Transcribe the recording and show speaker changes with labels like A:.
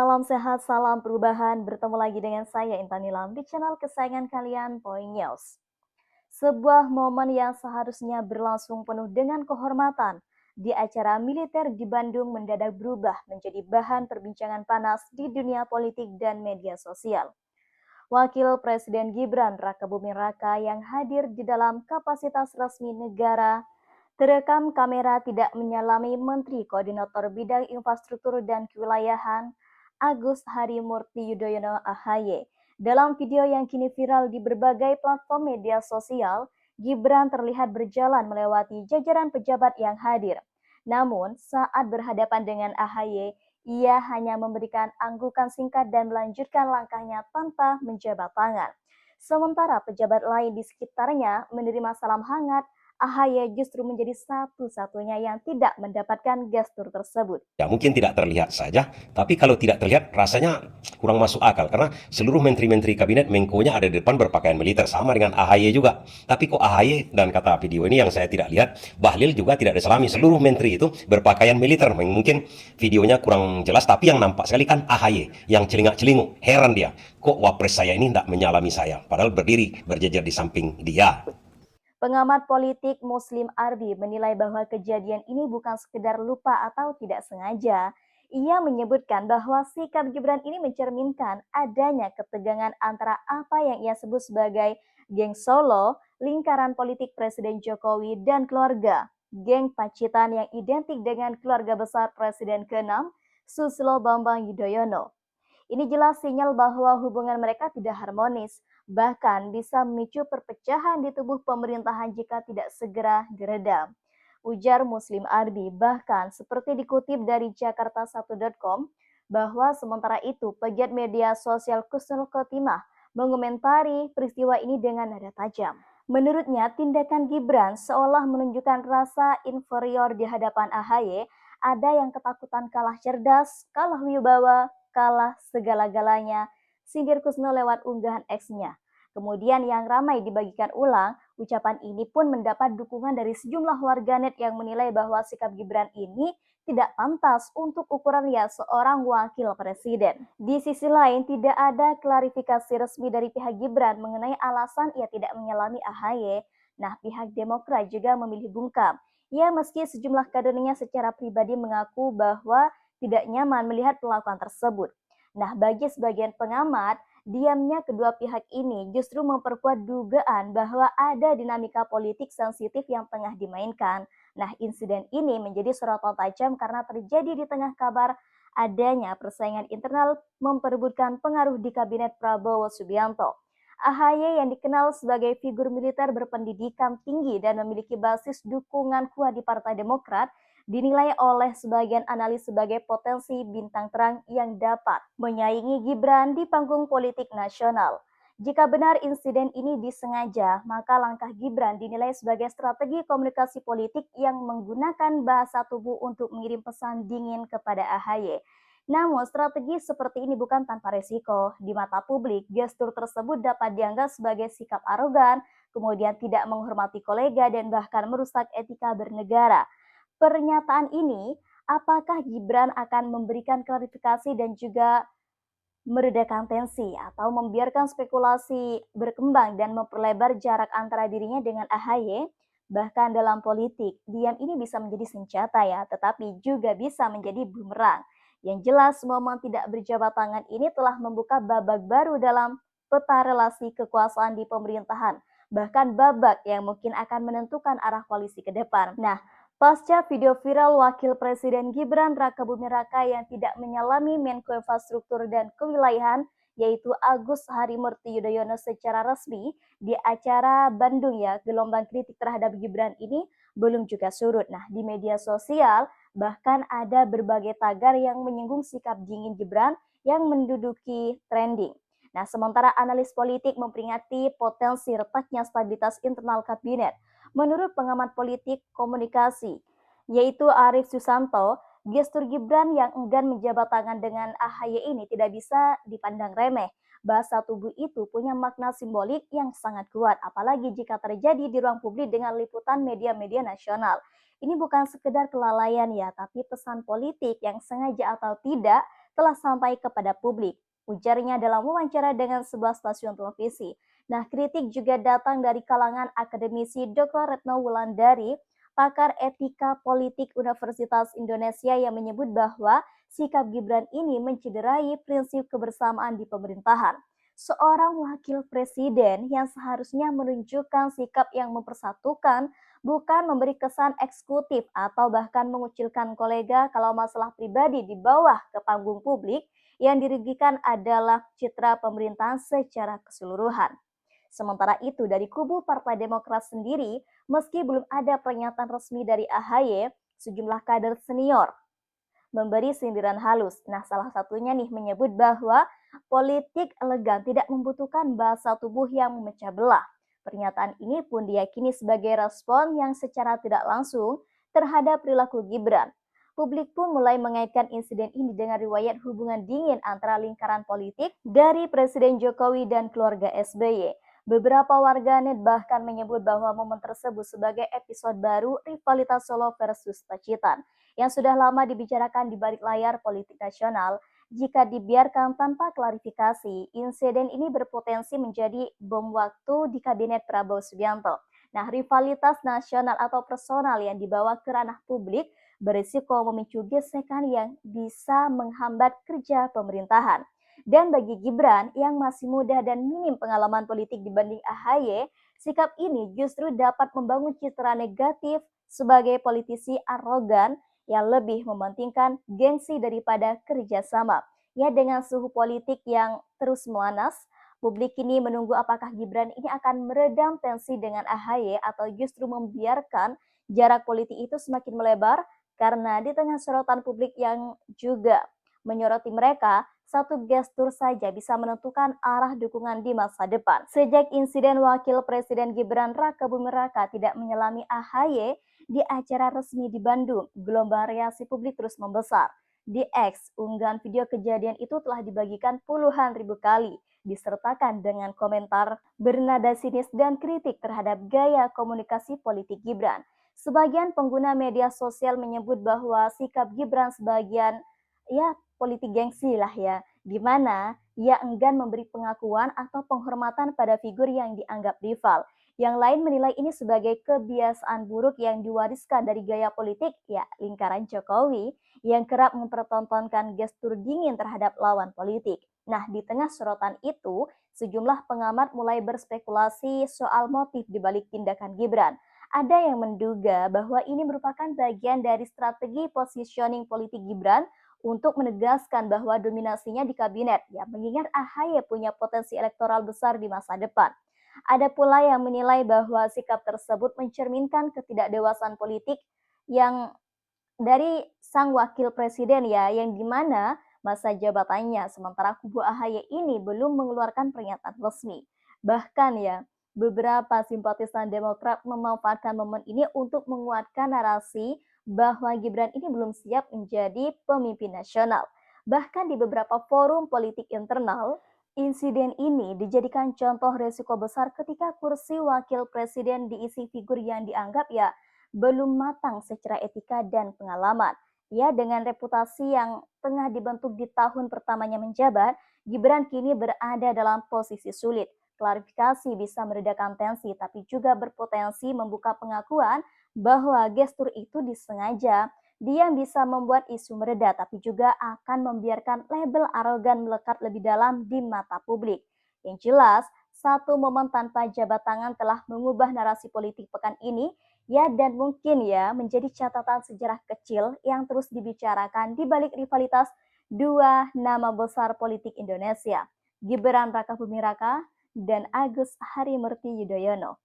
A: Salam sehat, salam perubahan. Bertemu lagi dengan saya Intan Nilam di channel kesayangan kalian, Point News. Sebuah momen yang seharusnya berlangsung penuh dengan kehormatan di acara militer di Bandung mendadak berubah menjadi bahan perbincangan panas di dunia politik dan media sosial. Wakil Presiden Gibran Rakabuming Raka yang hadir di dalam kapasitas resmi negara terekam kamera tidak menyalami Menteri Koordinator Bidang Infrastruktur dan Kewilayahan Agus Harimurti Yudhoyono (AHY). Dalam video yang kini viral di berbagai platform media sosial, Gibran terlihat berjalan melewati jajaran pejabat yang hadir. Namun, saat berhadapan dengan AHY, ia hanya memberikan anggukan singkat dan melanjutkan langkahnya tanpa menjabat tangan. Sementara pejabat lain di sekitarnya menerima salam hangat, AHY justru menjadi satu-satunya yang tidak mendapatkan gestur tersebut.
B: Ya, mungkin tidak terlihat saja, tapi kalau tidak terlihat rasanya kurang masuk akal karena seluruh menteri-menteri kabinet Menko-nya ada di depan berpakaian militer sama dengan AHY juga. Tapi kok AHY dan kata video ini yang saya tidak lihat, Bahlil juga tidak diselami. Seluruh menteri itu berpakaian militer. Mungkin videonya kurang jelas, tapi yang nampak sekali kan AHY yang celingak-celinguk. Heran dia, kok wapres saya ini tidak menyalami saya, padahal berdiri berjejer di samping dia.
A: Pengamat politik Muslim Arbi menilai bahwa kejadian ini bukan sekedar lupa atau tidak sengaja. Ia menyebutkan bahwa sikap Gibran ini mencerminkan adanya ketegangan antara apa yang ia sebut sebagai geng Solo, lingkaran politik Presiden Jokowi dan keluarga, geng Pacitan yang identik dengan keluarga besar Presiden ke-6, Susilo Bambang Yudhoyono. Ini jelas sinyal bahwa hubungan mereka tidak harmonis, bahkan bisa memicu perpecahan di tubuh pemerintahan jika tidak segera diredam. Ujar Muslim Arbi, bahkan seperti dikutip dari Jakarta1.com, bahwa sementara itu pegiat media sosial Kusnul Khotimah mengomentari peristiwa ini dengan nada tajam. Menurutnya, tindakan Gibran seolah menunjukkan rasa inferior di hadapan AHY, ada yang ketakutan kalah cerdas, kalah wibawa, kalah segala-galanya, sindir Kusno lewat unggahan X-nya. Kemudian yang ramai dibagikan ulang, ucapan ini pun mendapat dukungan dari sejumlah warganet yang menilai bahwa sikap Gibran ini tidak pantas untuk ukuran ya seorang wakil presiden. Di sisi lain, tidak ada klarifikasi resmi dari pihak Gibran mengenai alasan ia tidak menyalami AHY. Nah, pihak Demokrat juga memilih bungkam. Ya, meski sejumlah kadernya secara pribadi mengaku bahwa tidak nyaman melihat perlakuan tersebut. Nah, bagi sebagian pengamat, diamnya kedua pihak ini justru memperkuat dugaan bahwa ada dinamika politik sensitif yang tengah dimainkan. Nah, insiden ini menjadi sorotan tajam karena terjadi di tengah kabar adanya persaingan internal memperebutkan pengaruh di kabinet Prabowo Subianto. AHY yang dikenal sebagai figur militer berpendidikan tinggi dan memiliki basis dukungan kuat di Partai Demokrat, dinilai oleh sebagian analis sebagai potensi bintang terang yang dapat menyaingi Gibran di panggung politik nasional. Jika benar insiden ini disengaja, maka langkah Gibran dinilai sebagai strategi komunikasi politik yang menggunakan bahasa tubuh untuk mengirim pesan dingin kepada AHY. Namun, strategi seperti ini bukan tanpa resiko. Di mata publik, gestur tersebut dapat dianggap sebagai sikap arogan, kemudian tidak menghormati kolega, dan bahkan merusak etika bernegara. Pernyataan ini, apakah Gibran akan memberikan klarifikasi dan juga meredakan tensi atau membiarkan spekulasi berkembang dan memperlebar jarak antara dirinya dengan AHY? Bahkan dalam politik, diam ini bisa menjadi senjata ya, tetapi juga bisa menjadi bumerang. Yang jelas, momen tidak berjabat tangan ini telah membuka babak baru dalam peta relasi kekuasaan di pemerintahan, bahkan babak yang mungkin akan menentukan arah koalisi ke depan. Nah, pasca video viral Wakil Presiden Gibran Rakabuming Raka yang tidak menyalami Menko Infrastruktur dan Kewilayahan, yaitu Agus Harimurti Yudhoyono secara resmi di acara Bandung ya, gelombang kritik terhadap Gibran ini belum juga surut. Nah, di media sosial bahkan ada berbagai tagar yang menyinggung sikap dingin Gibran yang menduduki trending. Nah, sementara analis politik memperingati potensi retaknya stabilitas internal kabinet. Menurut pengamat politik komunikasi, yaitu Arief Susanto, gestur Gibran yang enggan menjabat tangan dengan AHY ini tidak bisa dipandang remeh. Bahasa tubuh itu punya makna simbolik yang sangat kuat, apalagi jika terjadi di ruang publik dengan liputan media-media nasional. Ini bukan sekedar kelalaian ya, tapi pesan politik yang sengaja atau tidak telah sampai kepada publik, ujarnya dalam wawancara dengan sebuah stasiun televisi. Nah, kritik juga datang dari kalangan akademisi Dr. Retno Wulandari, pakar etika politik Universitas Indonesia yang menyebut bahwa sikap Gibran ini mencederai prinsip kebersamaan di pemerintahan. Seorang wakil presiden yang seharusnya menunjukkan sikap yang mempersatukan, bukan memberi kesan eksekutif atau bahkan mengucilkan kolega kalau masalah pribadi di bawah ke panggung publik, yang dirugikan adalah citra pemerintahan secara keseluruhan. Sementara itu, dari kubu Partai Demokrat sendiri, meski belum ada pernyataan resmi dari AHY, sejumlah kader senior memberi sindiran halus. Nah, salah satunya nih menyebut bahwa politik elegan tidak membutuhkan bahasa tubuh yang memecah belah. Pernyataan ini pun diyakini sebagai respon yang secara tidak langsung terhadap perilaku Gibran. Publik pun mulai mengaitkan insiden ini dengan riwayat hubungan dingin antara lingkaran politik dari Presiden Jokowi dan keluarga SBY. Beberapa warganet bahkan menyebut bahwa momen tersebut sebagai episode baru rivalitas Solo versus Pacitan yang sudah lama dibicarakan di balik layar politik nasional. Jika dibiarkan tanpa klarifikasi, insiden ini berpotensi menjadi bom waktu di kabinet Prabowo Subianto. Nah, rivalitas nasional atau personal yang dibawa ke ranah publik berisiko memicu gesekan yang bisa menghambat kerja pemerintahan. Dan bagi Gibran yang masih muda dan minim pengalaman politik dibanding AHY, sikap ini justru dapat membangun citra negatif sebagai politisi arogan yang lebih mementingkan gengsi daripada kerjasama. Ya, dengan suhu politik yang terus memanas, publik ini menunggu apakah Gibran ini akan meredam tensi dengan AHY atau justru membiarkan jarak politik itu semakin melebar, karena di tengah sorotan publik yang juga menyoroti mereka, satu gestur saja bisa menentukan arah dukungan di masa depan. Sejak insiden Wakil Presiden Gibran Raka Buming Raka tidak menyelami AHY di acara resmi di Bandung, gelombang reaksi publik terus membesar. Di X, unggahan video kejadian itu telah dibagikan puluhan ribu kali, disertakan dengan komentar bernada sinis dan kritik terhadap gaya komunikasi politik Gibran. Sebagian pengguna media sosial menyebut bahwa sikap Gibran sebagian politik gengsi lah ya, di mana ia enggan memberi pengakuan atau penghormatan pada figur yang dianggap rival. Yang lain menilai ini sebagai kebiasaan buruk yang diwariskan dari gaya politik lingkaran Jokowi yang kerap mempertontonkan gestur dingin terhadap lawan politik. Nah, di tengah sorotan itu, sejumlah pengamat mulai berspekulasi soal motif dibalik tindakan Gibran. Ada yang menduga bahwa ini merupakan bagian dari strategi positioning politik Gibran untuk menegaskan bahwa dominasinya di kabinet, mengingat AHY punya potensi elektoral besar di masa depan. Ada pula yang menilai bahwa sikap tersebut mencerminkan ketidakdewasaan politik yang dari sang wakil presiden yang dimana masa jabatannya, sementara kubu AHY ini belum mengeluarkan pernyataan resmi. Bahkan beberapa simpatisan Demokrat memanfaatkan momen ini untuk menguatkan narasi bahwa Gibran ini belum siap menjadi pemimpin nasional. Bahkan di beberapa forum politik internal, insiden ini dijadikan contoh resiko besar ketika kursi wakil presiden diisi figur yang dianggap belum matang secara etika dan pengalaman. Dengan reputasi yang tengah dibentuk di tahun pertamanya menjabat, Gibran kini berada dalam posisi sulit. Klarifikasi bisa meredakan tensi, tapi juga berpotensi membuka pengakuan bahwa gestur itu disengaja. Dia bisa membuat isu mereda, tapi juga akan membiarkan label arogan melekat lebih dalam di mata publik. Yang jelas, satu momen tanpa jabat tangan telah mengubah narasi politik pekan ini, dan mungkin menjadi catatan sejarah kecil yang terus dibicarakan di balik rivalitas dua nama besar politik Indonesia, Gibran Raka Buming Raka dan Agus Harimurti Yudhoyono.